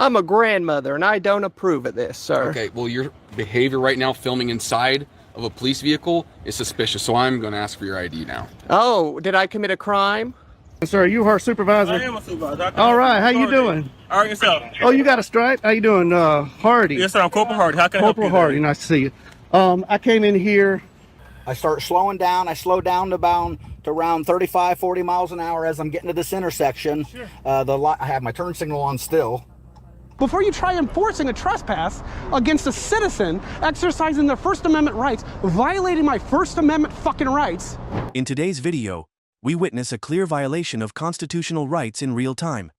I'm a grandmother, and I don't approve of this, sir. Okay, well, your behavior right now, filming inside of a police vehicle, is suspicious, so I'm going to ask for your ID now. Oh, did I commit a crime? Sir, you are supervisor? I am a supervisor. All right, how you doing? All right, yourself. Oh, you got a stripe? How you doing, Hardy? Yes, sir. I'm Corporal Hardy. How can I help you? Corporal Hardy, nice to see you. I came in here. I start slowing down. I slow down to around 35, 40 miles an hour as I'm getting to this intersection. Sure. I have my turn signal on still. Before you try enforcing a trespass against a citizen exercising their First Amendment rights, violating my First Amendment fucking rights. In today's video, we witness a clear violation of constitutional rights in real time.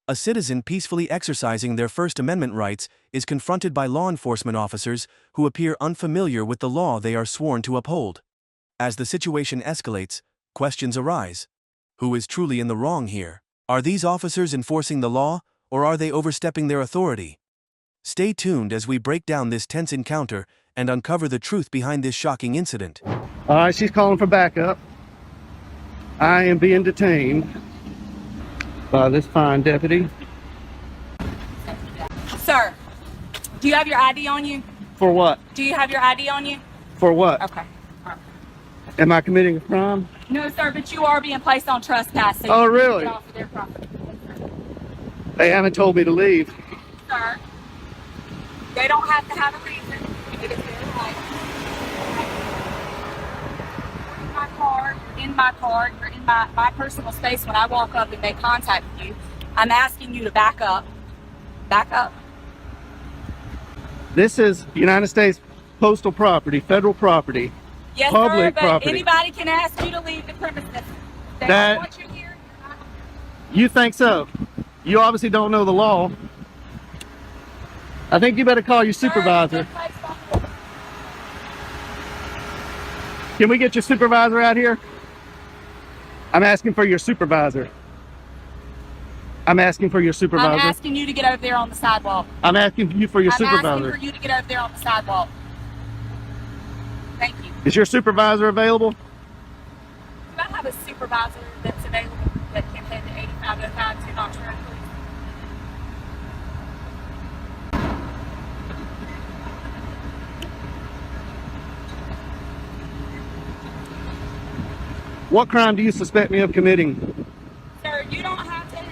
A citizen peacefully exercising their First Amendment rights is confronted by law enforcement officers who appear unfamiliar with the law they are sworn to uphold. As the situation escalates, questions arise. Who is truly in the wrong here? Are these officers enforcing the law, or are they overstepping their authority? Stay tuned as we break down this tense encounter and uncover the truth behind this shocking incident. All right, she's calling for backup. I am being detained by this fine deputy. Sir, do you have your ID on you? For what? Do you have your ID on you? For what? Okay. Am I committing a crime? No, sir, but you are being placed on trespass. So Oh, you need to really? get off of their property. They haven't told me to leave. Sir, they don't have to have a reason. It is their right. You're in my car, you're in my personal space. When I walk up and make contact with you, I'm asking you to back up. Back up. This is United States postal property, federal property. Yes, Public sir, but property. anybody can ask you to leave the premises. They That- don't want you here. You're not. You think so? You obviously don't know the law. I think you better call your supervisor. Can we get your supervisor out here? I'm asking for your supervisor. I'm asking for your supervisor. I'm asking you to get over there on the sidewalk. I'm asking you for your I'm supervisor. asking for you to get over there on the sidewalk. Thank you. Is your supervisor available? Do I have a supervisor that's available that can head to 8505 to Knox Road, please? What crime do you suspect me of committing? Sir, you don't have to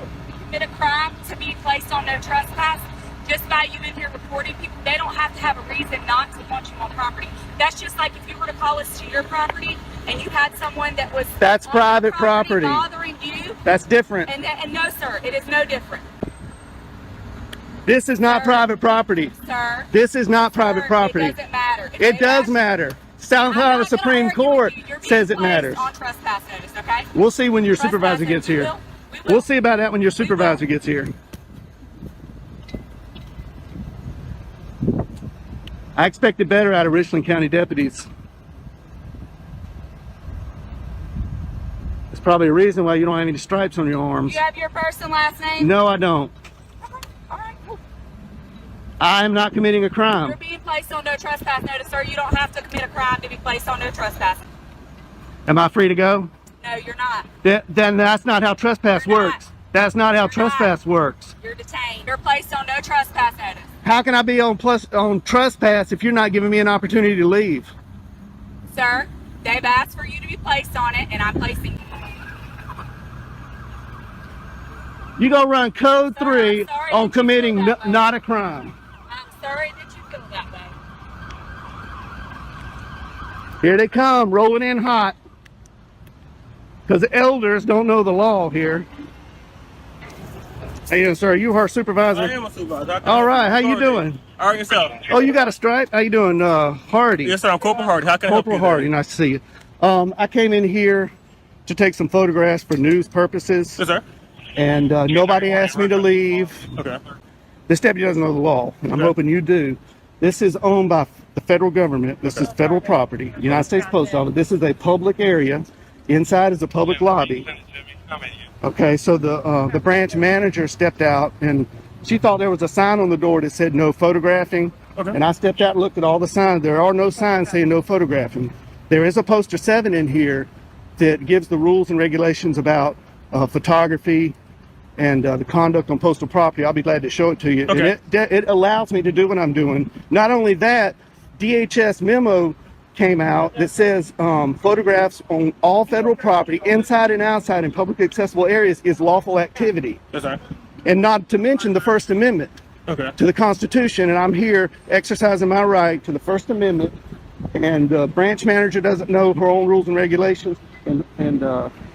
commit a crime to be placed on no trespass. Just by you in here reporting people, they don't have to have a reason not to want you on property. That's just like if you were to call us to your property and you had someone that was That's on private property. bothering you. That's different. And no, sir, it is no different. This is not Sir. private property. Sir. This is not private Sir, property. It doesn't matter. If It they does ask- matter. South I'm Carolina not gonna Supreme argue Court with you. You're being says it placed matters. on trespass notice, okay? We'll see when your supervisor Trespass gets here. notice. We will. We'll see about that when your supervisor gets here. I expected better out of Richland County deputies. There's probably a reason why you don't have any stripes on your arms. Do you have your first and last name? No, I don't. Okay. All right, cool. I am not committing a You're crime. being placed on no trespass notice, sir. You don't have to commit a crime to be placed on no trespass. Am I free to go? No, you're not. Then that's not how trespass You're not. works. That's not how You're trespass works. You're detained. You're placed on no trespass notice. How can I be on trespass if you're not giving me an opportunity to leave? Sir, they've asked for you to be placed on it, and I'm placing you. You go run code Sir, 3 I'm sorry on that you committing feel that way. not a crime. I'm sorry that you feel that way. Here they come, rolling in hot. Because the elders don't know the law here. Hey, sir, you our supervisor? I am a supervisor. All right, how you doing? All right, yourself. Oh, you got a stripe? How you doing, Hardy? Yes, sir. I'm Corporal Hardy. How can I help you? Corporal Hardy, nice to see you. I came in here to take some photographs for news purposes. Yes, sir. And nobody asked me to leave. Okay. This deputy doesn't know the law. I'm hoping you do. This is owned by the federal government. This is federal property. United States Post Office. This is a public area. Inside is a public lobby. Okay, so the branch manager stepped out and she thought there was a sign on the door that said no photographing. Okay. And I stepped out and looked at all the signs. There are no signs saying no photographing. There is a poster 7 in here that gives the rules and regulations about photography and the conduct on postal property. I'll be glad to show it to you. Okay. And it allows me to do what I'm doing. Not only that, DHS memo came out that says photographs on all federal property, inside and outside in publicly accessible areas, is lawful activity. Yes, sir. And not to mention the First Amendment Okay. to the Constitution, and I'm here exercising my right to the First Amendment. And the branch manager doesn't know her own rules and regulations, and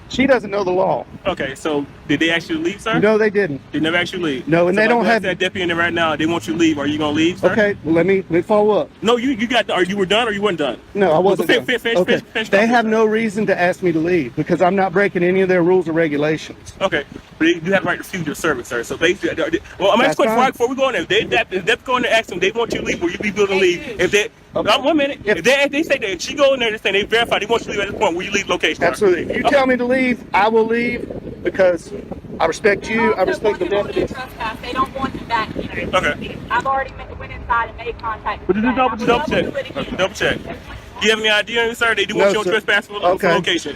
she doesn't know the law. Okay, so did they actually leave, sir? No, they didn't. They never actually leave. No, and so they don't have that deputy in there right now. They want you to leave. Are you gonna leave, sir? Okay, well, let me follow up. No, you got. Are you were done or you weren't done? No, I wasn't. Finish, done. finish, Okay. finish, They have sir. no reason to ask me to leave because I'm not breaking any of their rules or regulations. Okay, but you have the right to refuse your service, sir. So basically, well, I'm That's asking fine. before we go in there. If they go in there, ask them. They want you to leave. Will you be willing to leave? If they, 1 minute. If they say that, if she go in there and say they verify, they want you to leave at this point. Will you leave location? Sir? Absolutely. If you tell me to leave, I will leave because I respect you. I respect the deputies. They don't want you back here. Okay. I've already went inside and made contact. But with just them. double I'm check. gonna do it again. Double check. Do you have any idea, sir? They do No, want you on sir. trespass for Okay. location.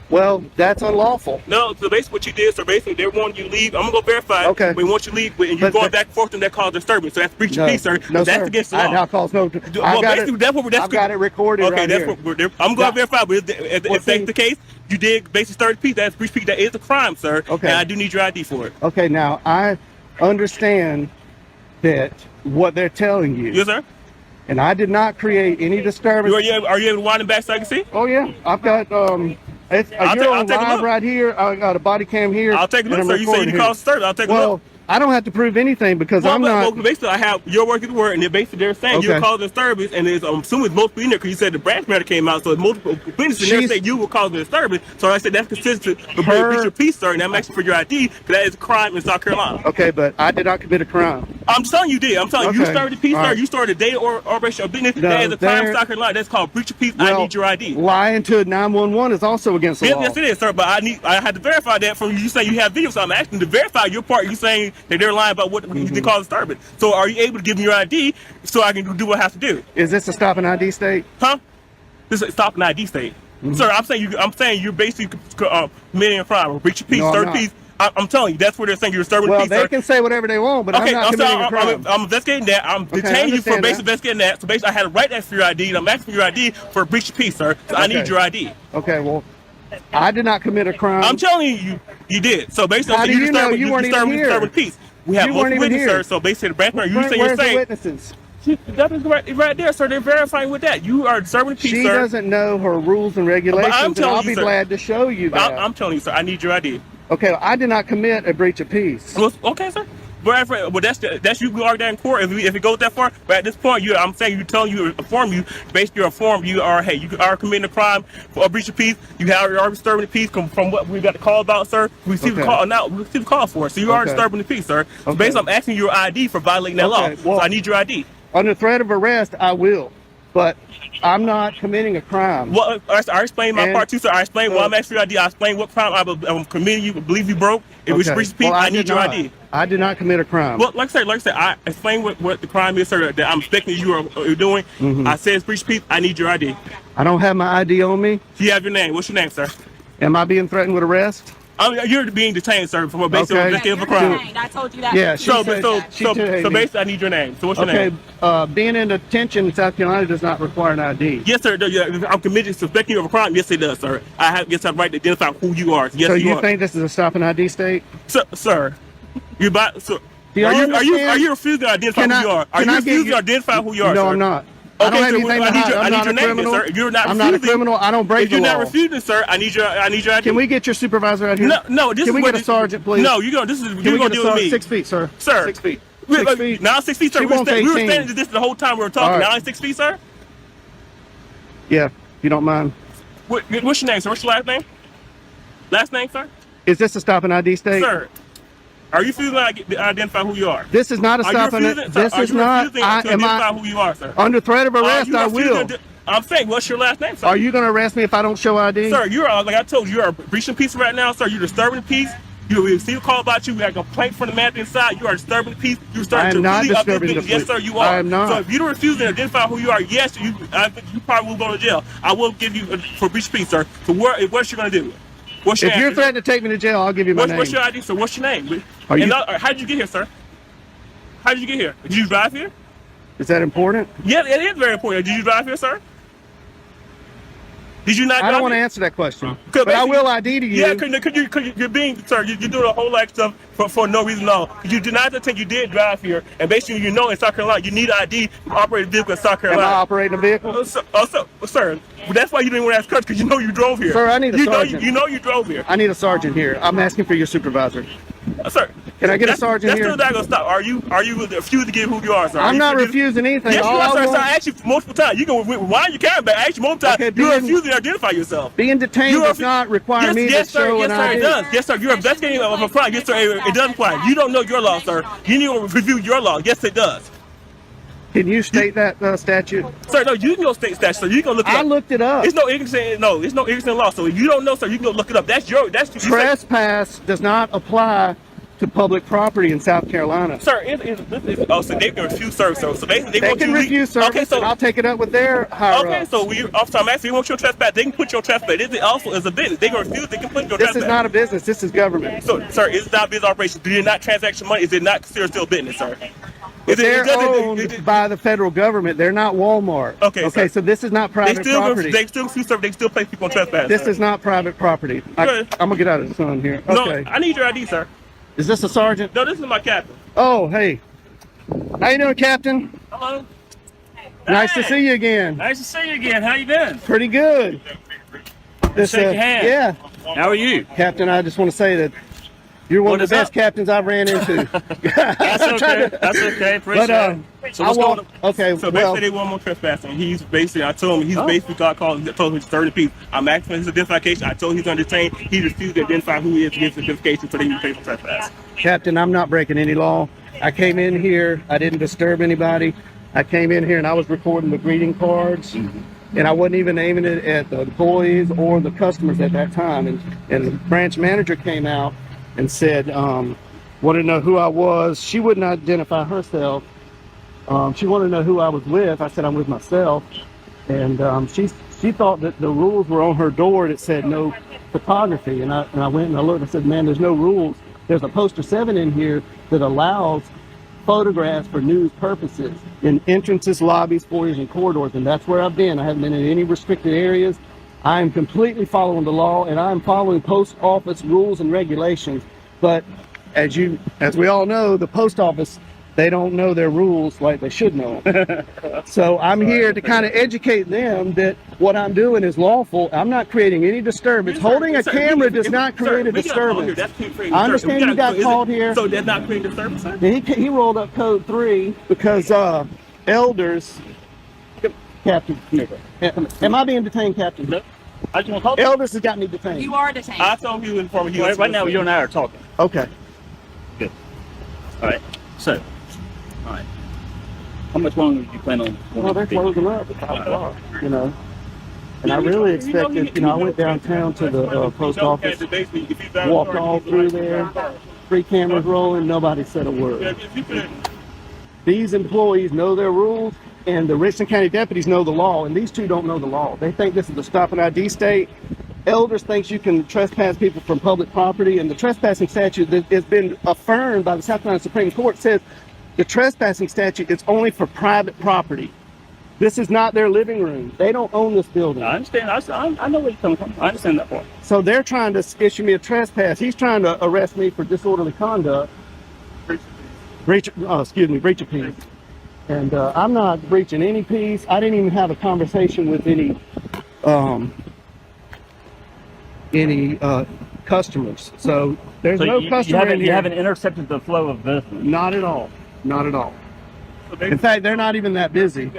Well, that's unlawful. No, so basically what you did, so basically they want you to leave. I'm gonna go verify. Okay. But once you leave, and you're But going back and forth, and that causes disturbance. So that's breach of peace, sir. No, That's sir. against the I law. now calls no. Well, I've got basically, it. that's what I've got it recorded Okay, right that's here. what I'm going to verify. But if Well, that's see- the case, you did basically stir the peace. That's breach of peace. That is a crime, sir. Okay. And I do need your ID for it. Okay, now I understand that what they're telling you, Yes, sir. and I did not create any disturbance. Are you able to wind it back so I can see? Oh yeah, I've got it's, I'll you're on take a live look. right here. I got a body cam here. I'll take a look, and sir. I'm You say you recording call here. disturbance. I'll take a Well, look. I don't have to prove anything because I'm not. Well, basically, I have your word is the word, and they're saying you're Okay. causing disturbance, and it's, I'm assuming it's multiple in there because you said the branch matter came out, so it's multiple witnesses in there She's- saying you were causing disturbance. So I said that's consistent with Her- breach of peace, sir, and I'm asking for your ID because that is a crime in South Carolina. Okay, but I did not commit a crime. I'm telling you did. I'm telling you, you Okay. started the peace, All sir. right. You started a data or operation of business. No, That is a crime in there- South Carolina. That's called breach of peace. I need your ID. Lying to 911 is also against the law. Yes, it is, sir. But I had to verify that from you. You saying you have video, so I'm asking to verify your part. You saying that they're lying about what you cause disturbance. So are you able to give me your ID so I can do what I have to do? Is this a stop and ID state? Huh? This is stop an ID state, sir. I'm saying you're basically committing a crime or breach of peace, No, I'm third not. peace. I'm telling you, that's where they're saying you're disturbing Well, peace, they sir. can say whatever they want, but Okay, I'm not committing a crime. I'm investigating that. I'm detaining you for understand basically that. investigating that. So basically, I had a right to ask for your ID, and I'm asking for your ID for a breach of peace, sir. So I need Okay. your ID. Okay, well, I did not commit a crime. I'm telling you, you did. So basically, How I'm do saying you know? You weren't even here. disturbing peace. We have You weren't multiple even witnesses, here. sir. So basically, the branch man, you Where's say you're the saying witnesses? that is right there, sir. They're verifying with that. You are disturbing peace, She sir. doesn't know her rules and regulations, and telling I'll you, be sir. glad to show you that. I'm telling you, sir. I need your ID. Okay, I did not commit a breach of peace. Well, okay, sir. Well, that's you. We argue that in court if it goes that far. But at this point, I'm saying inform you. Basically, you're informed. You are committing a crime for a breach of peace. You are disturbing the peace from what we got the call about, sir. We received the Okay. call now. We received the call for it. So you are Okay. disturbing the peace, sir. So Okay. basically, I'm asking your ID for violating that law. Okay, well- So I need your ID. Under threat of arrest, I will, but I'm not committing a crime. Well, I explained my And- part too, sir. I explained why I'm asking for your ID. I explained what crime I'm committing. You believe you broke. It was breach of peace. Well, I did need your not. ID. I did not commit a crime. Well, like I said, I explained what the crime is, sir, that I'm expecting you are doing. Mm-hmm. I said it's breach of peace. I need your ID. I don't have my ID on me. Do you have your name? What's your name, sir? Am I being threatened with arrest? You're being detained, sir, for basically Okay. investigating of a You're crime. detained. I told you that. Yeah, before. she said- she So detained me. basically, I need your name. So what's your Okay, name? being in detention in South Carolina does not require an ID. Yes, sir. Yeah, I'm committed to suspecting you of a crime. Yes, it does, sir. I have the right to identify who you are. Yes, So you you are. think this is a stop and ID state? Sir, you about so. Do y'all Are you understand? refusing to identify Can who I- you are? Are can you I get refusing you- to identify who you are, No, sir? I'm not. I don't Okay, have so anything I to need hide. your, I'm I need not your a name, criminal. sir. You're not I'm not a refusing. criminal. I don't break If you're the not law. refusing, sir, I need your ID. Can we get your supervisor out here? No. This Can is we what get a sergeant, please? No, you're gonna. This is Can you're we gonna get a deal with sergeant? me, 6 feet, sir. sir. 6 feet. Wait, 6 feet. Now 6 feet, sir. She We were wants standing 18. this the whole time we were talking. All right. Now it's 6 feet, sir. Yeah, if you don't mind. What's your name, sir? What's your last name? Last name, sir. Is this a stop and ID state? Sir, are you refusing to identify who you are? This is not a Are you stop and refusing? Sir, this are is you not. refusing to identify who you are, sir? Under threat of Are arrest, you I refusing will. to- I'm saying, what's your last name, sir? Are you going to arrest me if I don't show ID? Sir, you are, like I told you, you are breaching peace right now, sir. You're disturbing the peace. You received a call about you. We had a complaint from the man inside. You are disturbing the peace. You're I starting am to not really disturbing uplift the Yes, peace. sir, you are. I am not. So if you don't refuse to identify who you are, yes, you probably will go to jail. I will give you for breach of peace, sir. So what's you going to do? What's your If you're name? threatening to take me to jail, I'll give you my name. What's your ID, sir? What's your name? Are you- How did you get here, sir? How did you get here? Did you drive here? Is that important? Yeah, it is very important. Did you drive here, sir? Did you not? I don't drive want to here? answer that question. 'Cause But I basically- will ID to you. Yeah, you're being, sir, you're doing a whole lot of stuff for no reason at all. You denied the thing you did drive here, and basically, you know, in South Carolina, you need an ID to operate a vehicle in South Am I Carolina. operating a vehicle? Sir, that's why you didn't want to ask questions, because you know you drove here. Sir, I need a sergeant. You know you drove here. I need a sergeant here. I'm asking for your supervisor. Sir, Can I get a sergeant that's here? still not gonna stop. Are you refusing to give who you are, sir? I'm not refusing. refusing anything. Yes, you All are, I sir. want- I asked you multiple times. You can wind your camera back. I asked you multiple times. Okay, You're being- refusing to identify yourself. Being detained You are does not require me yes, to sir. show Yes, an sir. ID. It does. Yes, sir. You're investigating of a crime. Yes, sir. It does apply. You don't know your law, sir. You need to review your law. Yes, it does. Can you state that statute? Sir, no, you can go state statute, sir. You can look it up. I looked it up. It's no ignorance in law. So if you don't know, sir, you can go look it up. That's Trespass does not apply to public property in South Carolina. Sir, so they can refuse service. So basically, They can refuse service, Okay, so and I'll take it up with their higher okay, ups. so officer, I'm asking you want your trespass. They can put your trespass. This also is a business. They can refuse. They can put your This trespass. is not a business. This is government. So, sir, it's not business operation. Do you not transaction money? Is it not considered still business, sir? Is They're it owned by the federal government. They're not Walmart. Okay, Okay, sir. so this is not They private still property. they still sue service. They still place people on trespass. This sir. is not private property. Good. I'm gonna get out of the sun here. Okay. No, I need your ID, sir. Is this a sergeant? No, this is my captain. Oh, hey. How you doing, Captain? Hello. Nice to see you again. Nice to see you again. How you doing? Pretty good. This, Shake your hand. Yeah, How are you? Captain. I just want to say that you're one What of the is best up? captains I've ran into. That's okay. That's okay. Appreciate it. So I what's going want. on? Okay, So well, basically, they want more trespassing. He's basically, I told him, basically got called, told him he's 30 people. I'm asking for his identification. I told him he's undetained. He refused to identify who he is to get his identification, so they can pay for trespass. Captain, I'm not breaking any law. I came in here. I didn't disturb anybody. I came in here and I was recording the greeting cards, and I wasn't even aiming it at the employees or the customers at that time. And the branch manager came out and said, wanted to know who I was. She wouldn't identify herself. She wanted to know who I was with. I said I'm with myself, and she thought that the rules were on her door that said no photography. And I went and I looked. I said, man, there's no rules. There's a poster 7 in here that allows photographs for news purposes in entrances, lobbies, foyers, and corridors, and that's where I've been. I haven't been in any restricted areas. I am completely following the law, and I'm following post office rules and regulations. But as we all know, the post office, they don't know their rules like they should know. So I'm here to kind of educate them that what I'm doing is lawful. I'm not creating any disturbance. Holding a camera does not create a disturbance. I understand you got called here. So that's not creating disturbance, sir? He rolled up code 3 because elders. Captain, am I being detained, Captain? No. I just want to talk. Elders has got me detained. You are detained. I told you in form of Right now, you and I are talking. Okay. Good. All right. So, all right. How much longer do you plan on? Well, they're closing up at 5 o'clock, you know. And I really expected, I went downtown to the post office, walked all through there, 3 cameras rolling, nobody said a word. These employees know their rules, and the Richland County deputies know the law, and these two don't know the law. They think this is a stop and ID state. Elders thinks you can trespass people from public property, and the trespassing statute that has been affirmed by the South Carolina Supreme Court says the trespassing statute is only for private property. This is not their living room. They don't own this building. I understand. I know where you're coming from. I understand that part. So they're trying to issue me a trespass. He's trying to arrest me for disorderly conduct. Breach of peace. And I'm not breaching any peace. I didn't even have a conversation with any customers. So there's no customer in here. You haven't intercepted the flow of business. Not at all. Not at all. In fact, they're not even that busy.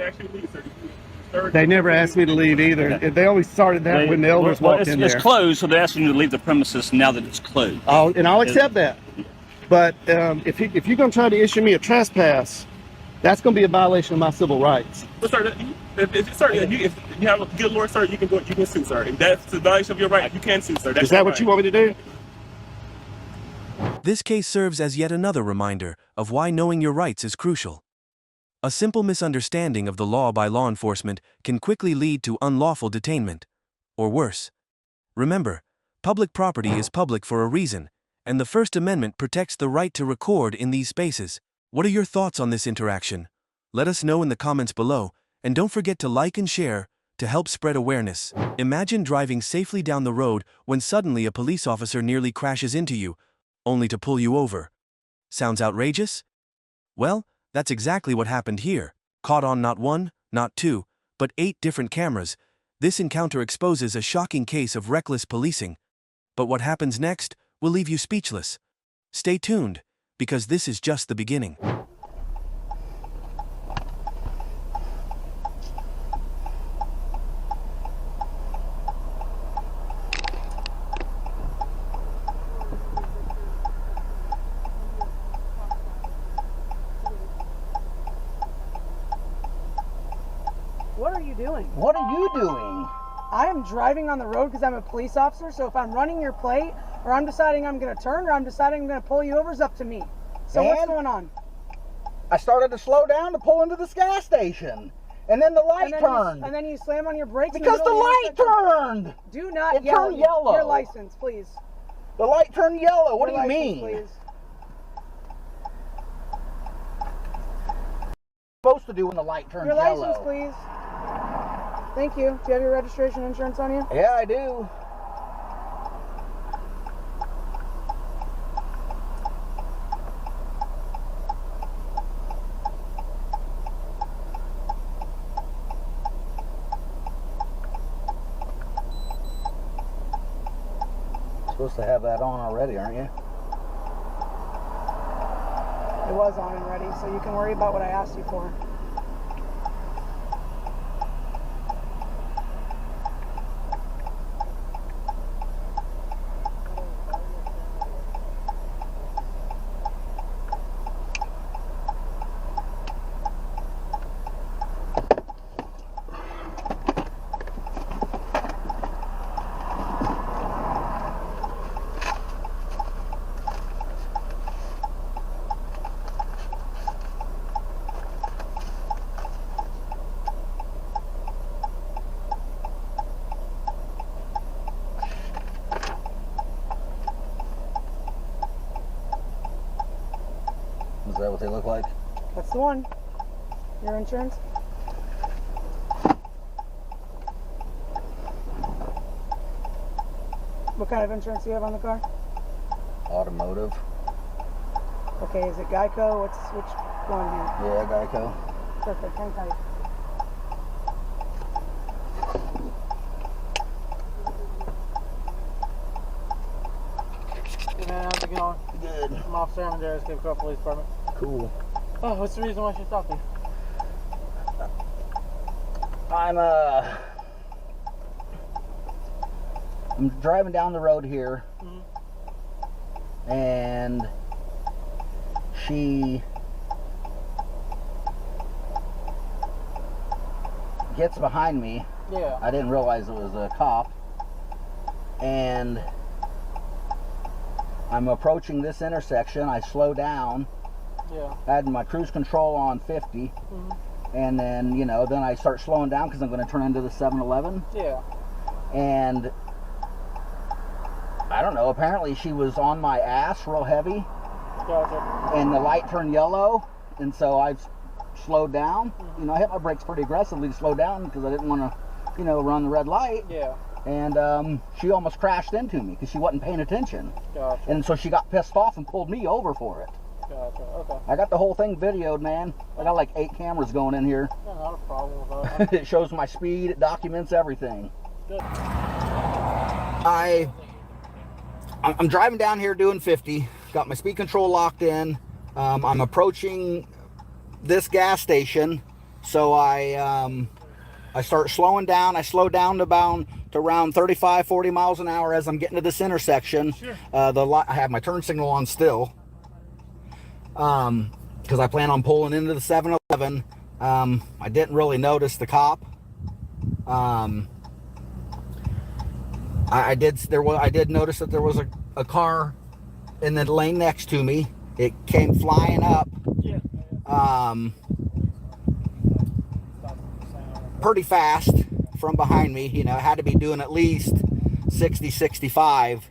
They never asked me to leave either. They always started that when the elders walked in there. It's closed, so they're asking you to leave the premises now that it's closed. I'll accept that. But if you're going to try to issue me a trespass, that's going to be a violation of my civil rights. But sir, if you have a good lawyer, sir, you can sue, sir. If that's a violation of your right, you can sue, sir. That's Is that your what right. you want me to do? This case serves as yet another reminder of why knowing your rights is crucial. A simple misunderstanding of the law by law enforcement can quickly lead to unlawful detainment, or worse. Remember, Public property is public for a reason, and the First Amendment protects the right to record in these spaces. What are your thoughts on this interaction? Let us know in the comments below, and don't forget to like and share to help spread awareness. Imagine driving safely down the road when suddenly a police officer nearly crashes into you, only to pull you over. Sounds outrageous? Well, that's exactly what happened here. Caught on not 1, not 2, but 8 different cameras, this encounter exposes a shocking case of reckless policing. But what happens next will leave you speechless. Stay tuned, because this is just the beginning. What are you doing? What are you doing? I am driving on the road because I'm a police officer, so if I'm running your plate, or I'm deciding I'm going to turn, or I'm deciding I'm going to pull you over, it's up to me. So what's going on? I started to slow down to pull into this gas station, and then the light turned. And then you slam on your brakes because the light turned! Do not it yell. Turned yellow. Your license, please. The light turned yellow. What Your do you license, mean? Please. Supposed to do when the light turns yellow. Your license, please. Thank you. Do you have your registration insurance on you? Yeah, I do. Supposed to have that on already, aren't you? It was on and ready, so you can worry about what I asked you for. Is that what they look like? That's the one. Your insurance? What kind of insurance do you have on the car? Automotive. Okay, is it Geico? Which one do you? Yeah, Geico. Perfect, hang tight. Hey man, how's it going? Good. I'm Officer Armendariz, Cape Coral Police Department. Cool. Oh, what's the reason why she stopped me? I'm driving down the road here, and she gets behind me. Yeah. I didn't realize it was a cop, and I'm approaching this intersection. I slow down. Yeah. I had my cruise control on 50, and then, you know, then I start slowing down because I'm going to turn into the 7-Eleven. Yeah. And I don't know, apparently she was on my ass real heavy. Gotcha. And the light turned yellow, and so I've slowed down. You know, I hit my brakes pretty aggressively to slow down because I didn't want to, you know, run the red light. Yeah. And she almost crashed into me because she wasn't paying attention. Gotcha. And so she got pissed off and pulled me over for it. Gotcha. Okay. I got the whole thing videoed, man. I got like 8 cameras going in here. Yeah, not a problem with that. It shows my speed, it documents everything. Good. I'm driving down here doing 50, got my speed control locked in. I'm approaching this gas station, so I start slowing down. I slow down to around 35, 40 miles an hour as I'm getting to this intersection. Sure. I have my turn signal on still, because I plan on pulling into the 7-Eleven. I didn't really notice the cop. I did notice that there was a car in the lane next to me. It came flying up, pretty fast from behind me. You know, it had to be doing at least 6065.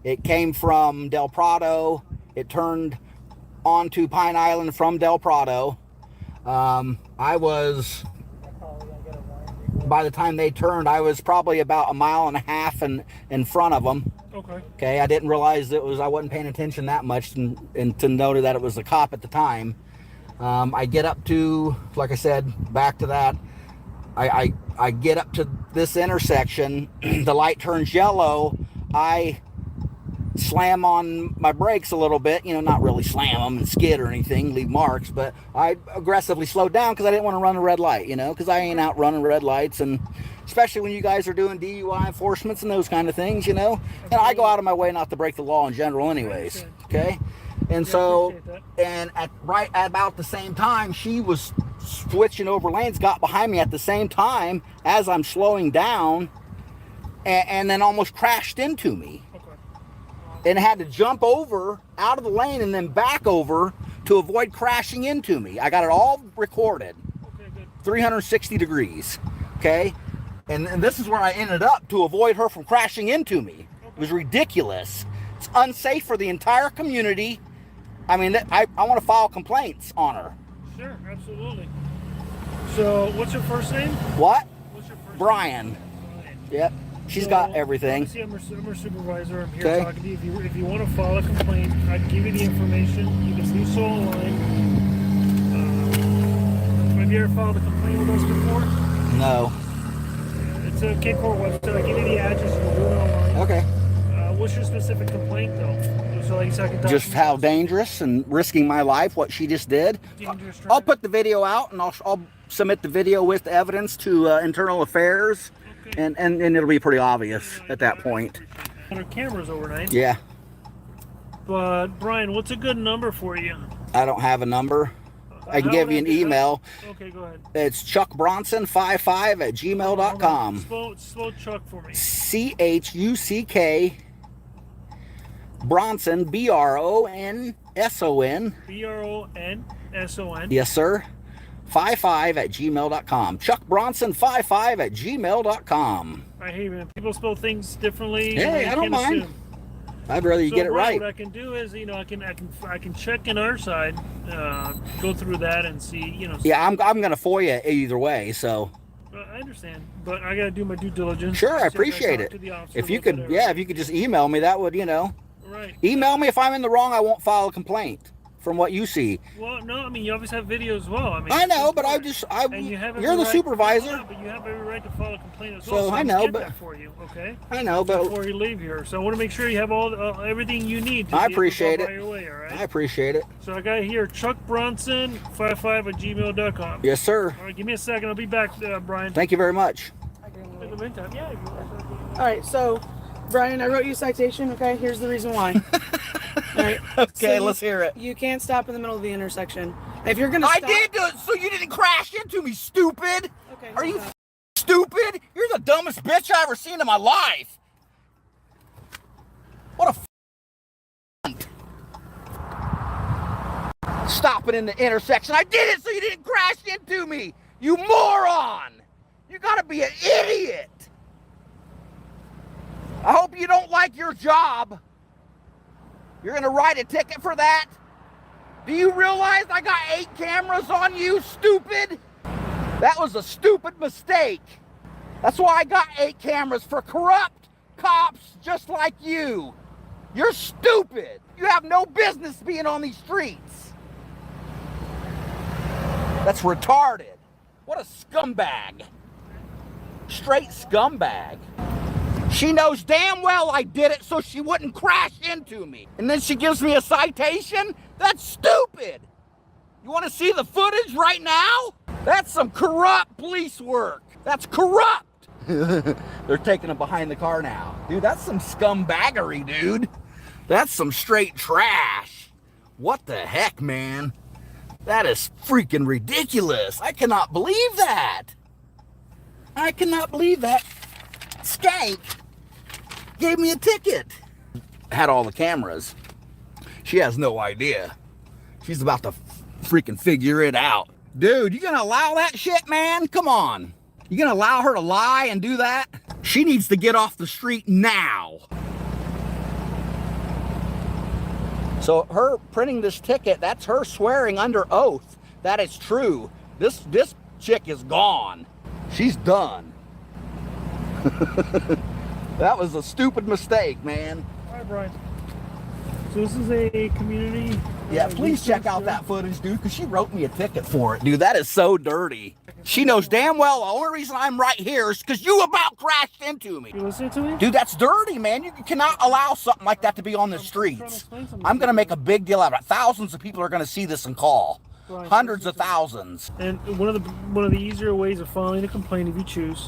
It came from Del Prado. It turned onto Pine Island from Del Prado. I was, by the time they turned, I was probably about 1.5 miles in front of them. Okay. Okay, I didn't realize I wasn't paying attention that much and to know that it was a cop at the time. I get up to, like I said, back to that. I get up to this intersection. The light turns yellow. I slam on my brakes a little bit, you know, not really slam them and skid or anything, leave marks, but I aggressively slowed down because I didn't want to run a red light, you know, because I ain't out running red lights, and especially when you guys are doing DUI enforcements and those kind of things, you know, and I go out of my way not to break the law in general anyways, okay? And so, and right at about the same time, she was switching over lanes, got behind me at the same time as I'm slowing down, and then almost crashed into me. And had to jump over out of the lane and then back over to avoid crashing into me. I got it all recorded. 360 degrees. Okay? And this is where I ended up to avoid her from crashing into me. It was ridiculous. It's unsafe for the entire community. I mean, I want to file complaints on her. Sure, absolutely. So, what's your first name? What? What's your first Brian. name? Brian. Yep. She's got everything. Obviously, I'm her supervisor. I'm here talking to you. If you want to file a complaint, I can give you the information. You can do so online. Have you ever filed a complaint with us before? No. It's a K-Court website. I give you the address. You can do it online. Okay. What's your specific complaint, though? So, like, so I can talk Just how dangerous and risking my life, what she just did. I'll put the video out, and I'll submit the video with the evidence to Internal Affairs. And it'll be pretty obvious at that point. Our cameras overnight. Yeah. But Brian, what's a good number for you? I don't have a number. I can give you an email. Okay, go ahead. It's chuckbronson55@gmail.com. Spell Chuck for me. CHUCK Bronson, BRONSON. BRONSON. Yes, sir. 55@gmail.com. chuckbronson55@gmail.com. I hate when people spell things differently. Hey, I don't mind. Assume. I'd rather you get it right. What I can do is, you know, I can check in our side, go through that and see, you know. Yeah, I'm gonna FOIA either way, so. I understand, but I gotta do my due diligence. Sure, I appreciate it. If you could, if you could just email me, that would, you know. Right. Email me if I'm in the wrong. I won't file a complaint. From what you see. Well, no, I mean, you obviously have video as well. I mean, I know, but you're the supervisor. But you have every right to file a complaint as So, well. So I know, get but that for you, okay? I know, but before you leave here, so I want to make sure you have all everything you need. To I appreciate it. Your way, all right? I appreciate it. So I got here chuckbronson55@gmail.com. Yes, sir. All right, give me a second. I'll be back, Brian. Thank you very much. In the meantime, yeah. All right, so Brian, I wrote you a citation. Okay, here's the reason why. All right. Okay, so let's hear it. You can't stop in the middle of the intersection. If you're gonna I stop, did do it, so you didn't crash into me, stupid. Okay. Are you stupid? You're the dumbest bitch I ever seen in my life. What a stopping in the intersection. I did it so you didn't crash into me. You moron. You gotta be an idiot. I hope you don't like your job. You're gonna write a ticket for that? Do you realize I got 8 cameras on you, stupid? That was a stupid mistake. That's why I got 8 cameras, for corrupt cops just like you. You're stupid. You have no business being on these streets. That's retarded. What a scumbag. Straight scumbag. She knows damn well I did it so she wouldn't crash into me. And then she gives me a citation? That's stupid. You want to see the footage right now? That's some corrupt police work. That's corrupt. They're taking him behind the car now. Dude, that's some scumbaggery, dude. That's some straight trash. What the heck, man? That is freaking ridiculous. I cannot believe that. I cannot believe that skank gave me a ticket. Had all the cameras. She has no idea. She's about to freaking figure it out. Dude, you gonna allow that shit, man? Come on. You gonna allow her to lie and do that? She needs to get off the street now. So her printing this ticket, that's her swearing under oath that it's true. This chick is gone. She's done. That was a stupid mistake, man. All right, Brian. So this is a community. Yeah, please check out that footage, dude, because she wrote me a ticket for it. Dude, that is so dirty. She knows damn well the only reason I'm right here is because you about crashed into me. You listening to me? Dude, that's dirty, man. You cannot allow something like that to be on the streets. I'm going to make a big deal out of it. Thousands of people are going to see this and call. Right. Hundreds of thousands. And one of the easier ways of filing a complaint, if you choose.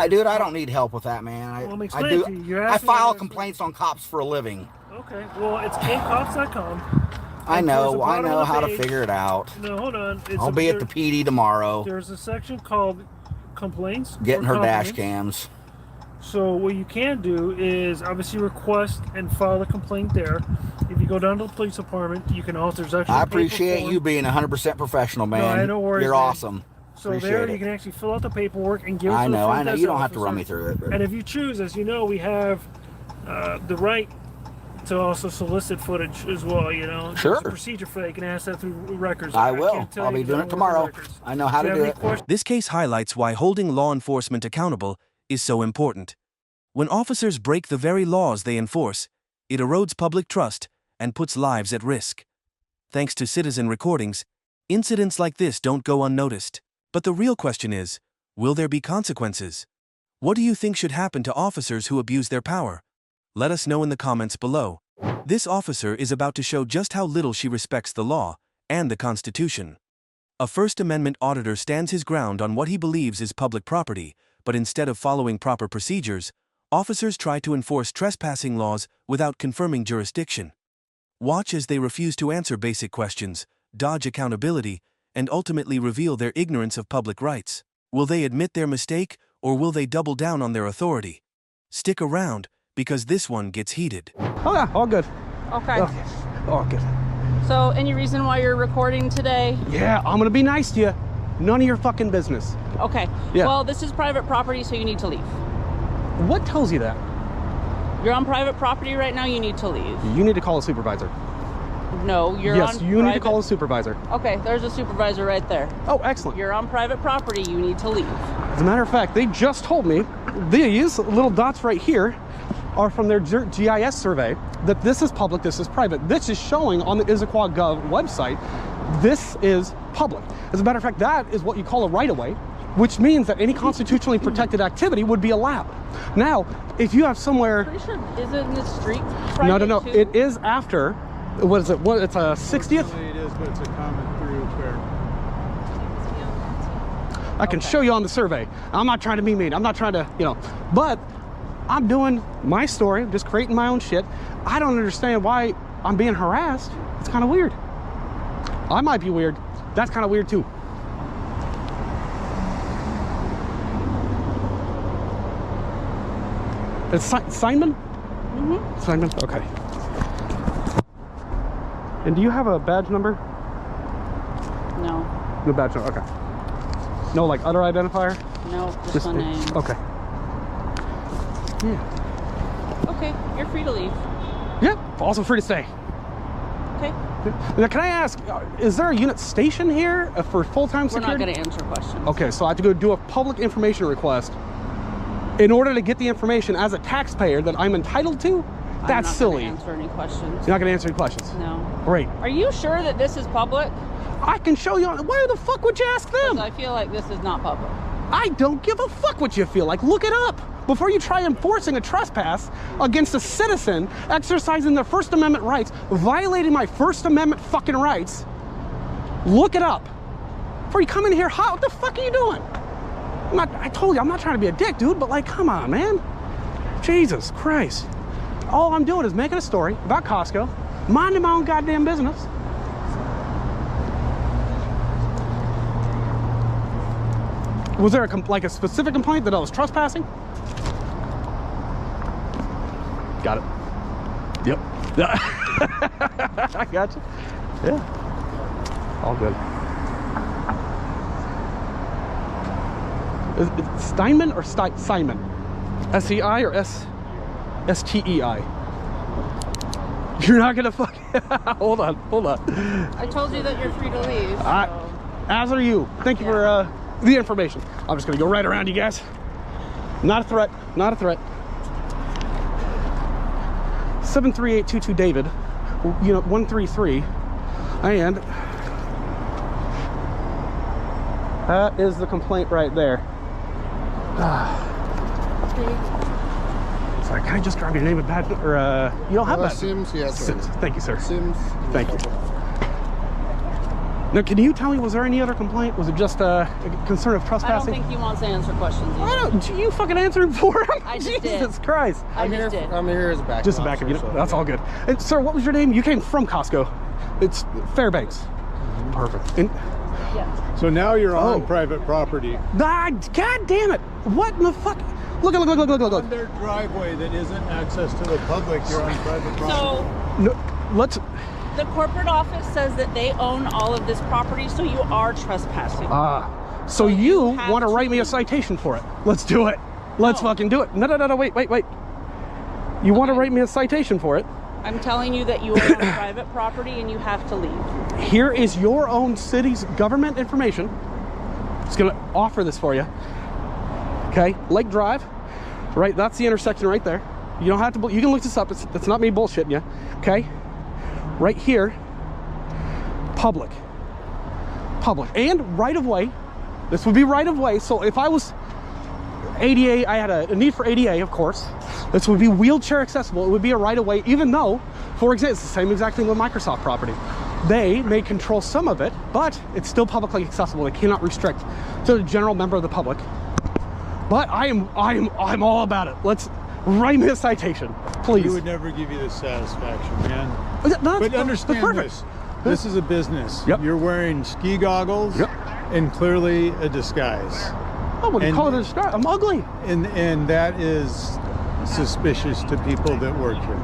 Dude, I don't need help with that, man. I file complaints on cops for a living. Okay, well, it's kcops.com. I know how to figure it out. No, hold on. I'll be at the PD tomorrow. There's a section called complaints. Getting her dash cams. So what you can do is obviously request and file a complaint there. If you go down to the police department, you can also. I appreciate you being 100% professional, man. No worries, You're awesome. So appreciate there, it. You can actually fill out the paperwork and give it I to the front know. desk You don't have officer. to run me through it. But... And if you choose, as you know, we have the right to also solicit footage as well, you know. Sure. There's a procedure for that. You can ask that through records. I will. I'll be doing it tomorrow. I know how to do it. This case highlights why holding law enforcement accountable is so important. When officers break the very laws they enforce, it erodes public trust and puts lives at risk. Thanks to citizen recordings, incidents like this don't go unnoticed. But the real question is, will there be consequences? What do you think should happen to officers who abuse their power? Let us know in the comments below. This officer is about to show just how little she respects the law and the Constitution. A First Amendment auditor stands his ground on what he believes is public property, but instead of following proper procedures, officers try to enforce trespassing laws without confirming jurisdiction. Watch as they refuse to answer basic questions, dodge accountability, and ultimately reveal their ignorance of public rights. Will they admit their mistake, or will they double down on their authority? Stick around, because this one gets heated. Oh yeah, all good. Okay. All good. So, any reason why you're recording today? Yeah, I'm gonna be nice to you. None of your fucking business. Okay. Yeah. Well, this is private property, so you need to leave. What tells you that? You're on private property right now, you need to leave. You need to call a supervisor. No, you're yes, on you need to call a supervisor. Okay, there's a supervisor right there. Oh, excellent. You're on private property, you need to leave. As a matter of fact, they just told me these little dots right here are from their GIS survey that this is public, this is private. This is showing on the Issaquah Gov website, this is public. As a matter of fact, that is what you call a right-of-way, which means that any constitutionally protected activity would be allowed. Now, if you have somewhere... Pretty sure, isn't this street private No, too? it is after, what is it, it's a 60th? It is, but it's a common through where... I can show you on the survey. I'm not trying to be mean, I'm not trying to, but I'm doing my story, I'm just creating my own shit. I don't understand why I'm being harassed. It's kind of weird. I might be weird. That's kind of weird too. It's Simon? Mm-hmm. Simon? Okay. And do you have a badge number? No. No badge number, okay. No, like, other identifier? No, just a name. Okay. Yeah. Okay, you're free to leave. Yeah, also free to stay. Okay. Now, can I ask, is there a unit station here for full-time security? We're not going to answer questions. Okay, so I have to go do a public information request in order to get the information as a taxpayer that I'm entitled to? That's silly. I'm not going to answer any questions. You're not going to answer any questions? No. Great. Are you sure that this is public? I can show you. Why the fuck would you ask them? Because I feel like this is not public. I don't give a fuck what you feel like. Look it up. Before you try enforcing a trespass against a citizen exercising their First Amendment rights, violating my First Amendment fucking rights, look it up. Before you come in here, what the fuck are you doing? I told you, I'm not trying to be a dick, dude, but like, come on, man. Jesus Christ. All I'm doing is making a story about Costco, minding my own goddamn business. Was there a specific complaint that I was trespassing? Got it. Yep. I got you. Yeah. All good. Is it Steinman or Simon? S-E-I or S-T-E-I? You're not gonna fuck. Hold on. I told you that you're free to leave. So. As are you. Thank you for the information. I'm just gonna go right around you guys. Not a threat. Not a threat. 73822 David. Unit 133. And that is the complaint right there. Sorry, can I just grab your name and badge? Or you don't have that? Sims, yes. Sims. Thank you, sir. Sims. Thank you. Now, can you tell me, was there any other complaint? Was it just a concern of I don't trespassing? think he wants to answer questions. Why don't you fucking answer him for him? I just Jesus did. Christ. I just did. I'm here as a backup. Just a backup unit. That's all good. And, sir, what was your name? You came from Costco. It's Fairbanks. Perfect. And, Yeah. So now you're on private property. God damn it. What in the fuck? Look. On their driveway that isn't access to the public, you're on private property. So No, let's. the corporate office says that they own all of this property, so you are trespassing. So you have want to to write me a leave. citation for it? Let's do it. Let's No. fucking do it. No. Wait. You want to write me a citation for it? I'm telling you that you are on private property and you have to leave. Here is your own city's government information. It's going to offer this for you. Okay, Lake Drive, right? That's the intersection right there. You don't have to. You can look this up. It's not me bullshitting you. Okay, right here, public, and right of way. This would be right of way. So if I was ADA, I had a need for ADA, of course. This would be wheelchair accessible. It would be a right of way, even though, for example, it's the same exact thing with Microsoft property. They may control some of it, but it's still publicly accessible. They cannot restrict to the general member of the public. But I'm all about it. Let's write me a citation, please. He would never give you the satisfaction, man. No, But understand this. This is a business. Yep. You're wearing ski goggles Yep. and clearly a disguise. I wouldn't And- call it a disguise. I'm ugly. And that is suspicious to people that work here.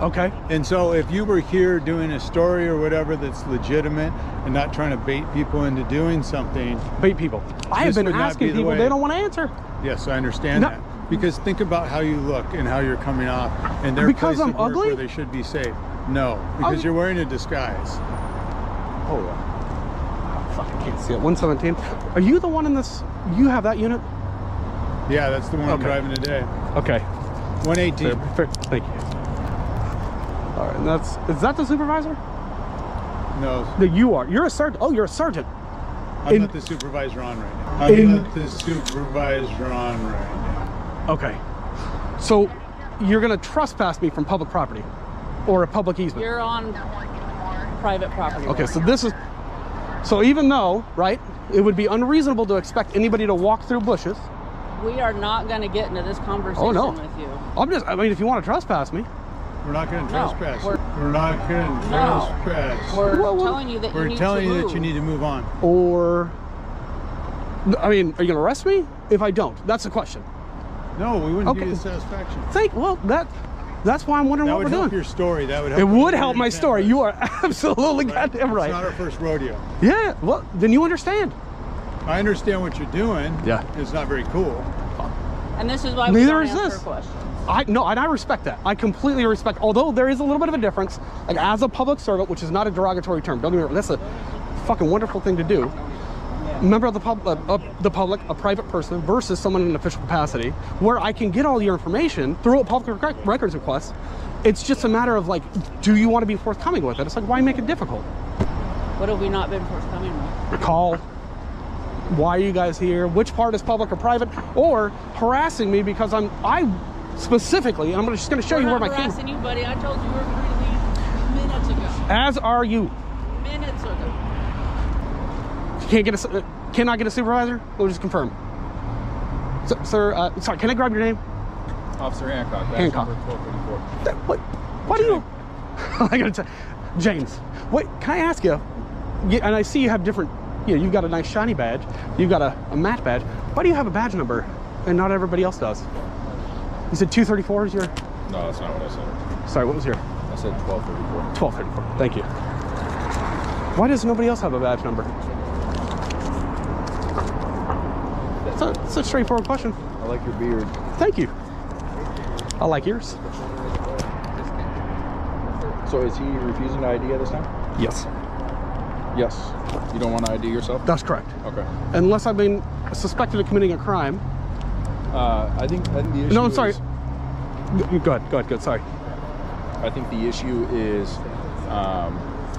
Okay. And so if you were here doing a story or whatever that's legitimate and not trying to bait people into doing something. Bait people. I have This been would not asking be the people. way. They don't want to answer. Yes, I understand No. that. Because think about how you look and how you're coming off and their Because place I'm of work ugly? where they should be safe. No, because you're wearing a disguise. Oh, fuck, I can't see it. 117. Are you the one in this? You have that unit? Yeah, that's the one I'm Okay. driving today. Okay. 118. Fair. Thank you. All right, and is that the supervisor? No, No, you are. You're a sergeant. Oh, you're a sergeant. I'm not the supervisor on right now. I'm not the supervisor on right now. Okay. So you're gonna trespass me from public property or a public easement? You're on private property. Okay, so this is. So even though, right, it would be unreasonable to expect anybody to walk through bushes. We are not going to get into this conversation Oh, no. with you. I mean, if you want to trespass me. We're not going to No, trespass. we're- We're not going to No. trespass. We're Well, telling you that We're you need telling to you move. that you need to move on. Or, I mean, are you gonna arrest me if I don't? That's the question. No, we wouldn't give Okay. you the satisfaction. That's why I'm wondering That what would we're help doing. your story. That would help. It would your help my intent. story. You are absolutely goddamn right. It's not our first rodeo. Yeah, well, then you understand. I understand what you're doing. Yeah. It's not very cool. And this is why we Neither don't is answer this. questions. I respect that. I completely respect. Although there is a little bit of a difference, like as a public servant, which is not a derogatory term. Don't get me wrong. That's a fucking wonderful thing to do. Member of the public, a private person versus someone in an official capacity, where I can get all your information through a public records request. It's just a matter of like, do you want to be forthcoming with it? It's like, why make it difficult? What have we not been forthcoming with? Call. Why are you guys here? Which part is public or private? Or harassing me because I specifically, I'm just going to show you where my camera. camera. Harassing you, buddy. I told you you were free to leave minutes ago. As are you. Minutes ago. Cannot get a supervisor? We'll just confirm. So, sir, sorry, can I grab your name? Officer Hancock. Hancock. Number 1234. What do you? I gotta tell James. Wait, can I ask you? And I see you have different. You've got a nice shiny badge. You've got a matte badge. Why do you have a badge number and not everybody else does? You said 234 is your. No, that's not what I said. Sorry, what was your? I said 1234. 1234. Thank you. Why does nobody else have a badge number? It's a straightforward question. I like your beard. Thank you. I like yours. So is he refusing to ID at this time? Yes. Yes. You don't want to ID yourself? That's correct. Okay. Unless I've been suspected of committing a crime. I think the issue No, I'm sorry. is... Go ahead, sorry. I think the issue is